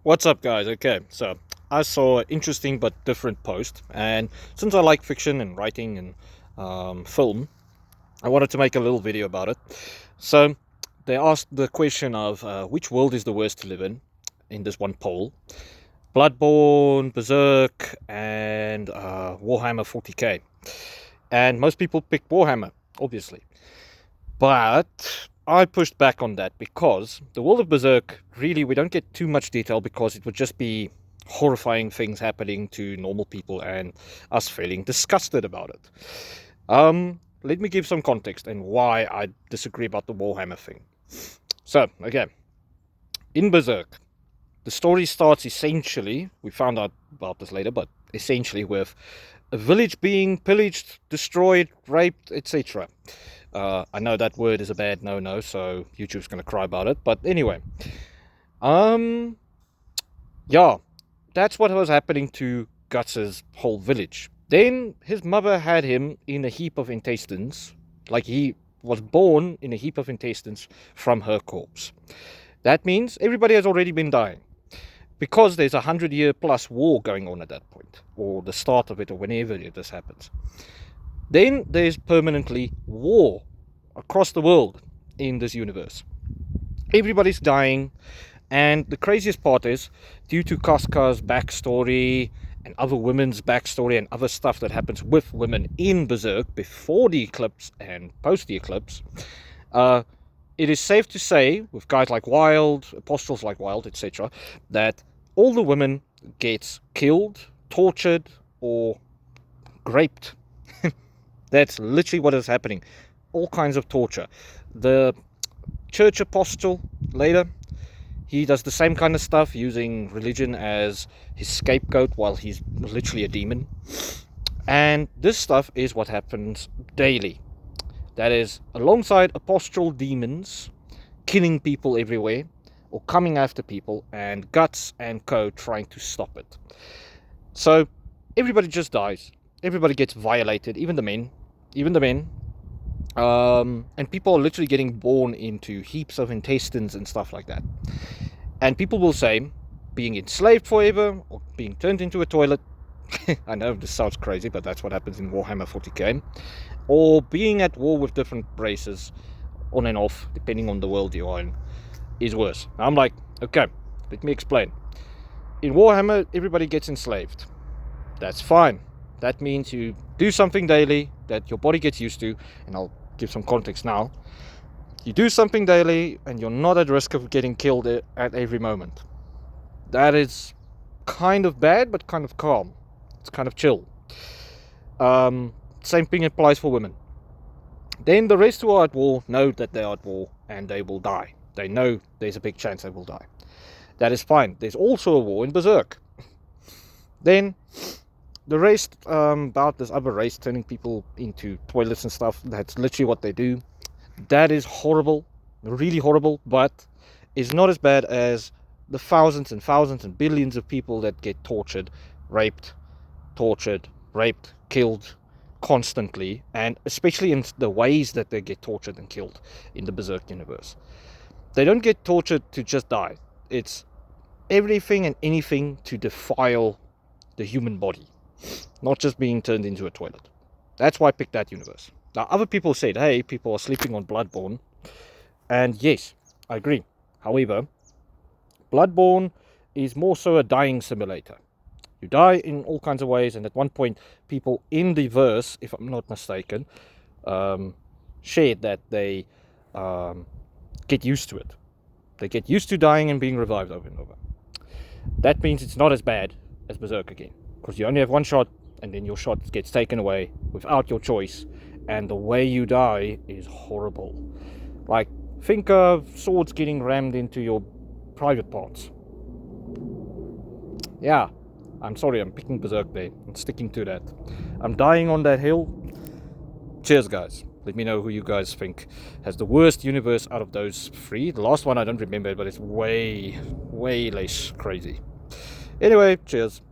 What's up, guys? Okay, so I saw an interesting but different post, and since I like fiction and writing and film, I wanted to make a little video about it. So they asked the question of which world is the worst to live in this one poll: Bloodborne, Berserk, and Warhammer 40k. And most people picked Warhammer, obviously. But I pushed back on that because the world of Berserk, really, we don't get too much detail because it would just be horrifying things happening to normal people and us feeling disgusted about it. Let me give some context and why I disagree about the Warhammer thing. So, again, in Berserk, the story starts essentially, we found out about this later, but essentially with a village being pillaged, destroyed, raped, etc. I know that word is a bad no-no, so YouTube's gonna cry about it. But anyway, um, yeah, that's what was happening to Guts's whole village. Then his mother had him in a heap of intestines, like he was born in a heap of intestines from her corpse. That means everybody has already been dying because there's 100-year plus war going on at that point, or the start of it, or whenever this happens. Then there's permanently war across the world in this universe. Everybody's dying, and the craziest part is, due to Casca's backstory and other women's backstory and other stuff that happens with women in Berserk before the eclipse and post the eclipse, it is safe to say, with guys like Wild, apostles like Wild, etc., that all the women get killed, tortured, or raped. That's literally what is happening. All kinds of torture. The church apostle later, he does the same kind of stuff, using religion as his scapegoat while he's literally a demon. And this stuff is what happens daily. That is, alongside apostle demons killing people everywhere, or coming after people, and Guts and co trying to stop it. So everybody just dies. Everybody gets violated, even the men. And people are literally getting born into heaps of intestines and stuff like that. And people will say, being enslaved forever, or being turned into a toilet. I know this sounds crazy, but that's what happens in Warhammer 40k. Or being at war with different races, on and off, depending on the world you are in, is worse. Now I'm like, okay, let me explain. In Warhammer, everybody gets enslaved. That's fine. That means you do something daily that your body gets used to, and I'll give some context now. You do something daily and you're not at risk of getting killed at every moment. That is kind of bad, but kind of calm. It's kind of chill. Same thing applies for women. Then the rest who are at war know that they are at war and they will die. They know there's a big chance they will die. That is fine. There's also a war in Berserk. Then the rest, about this other race turning people into toilets and stuff, that's literally what they do. That is horrible, really horrible, but it's not as bad as the thousands and thousands and billions of people that get tortured, raped, killed constantly, and especially in the ways that they get tortured and killed in the Berserk universe. They don't get tortured to just die. It's everything and anything to defile the human body, not just being turned into a toilet. That's why I picked that universe. Now, other people said, hey, people are sleeping on Bloodborne. And yes, I agree. However, Bloodborne is more so a dying simulator. You die in all kinds of ways, and at one point, people in the verse, if I'm not mistaken, shared that they get used to it. They get used to dying and being revived over and over. That means it's not as bad as Berserk again, because you only have one shot, and then your shot gets taken away without your choice, and the way you die is horrible. Like, think of swords getting rammed into your private parts. Yeah, I'm sorry, I'm picking Berserk there and sticking to that. I'm dying on that hill. Cheers, guys. Let me know who you guys think has the worst universe out of those three. The last one I don't remember, but it's way less crazy. Anyway, cheers.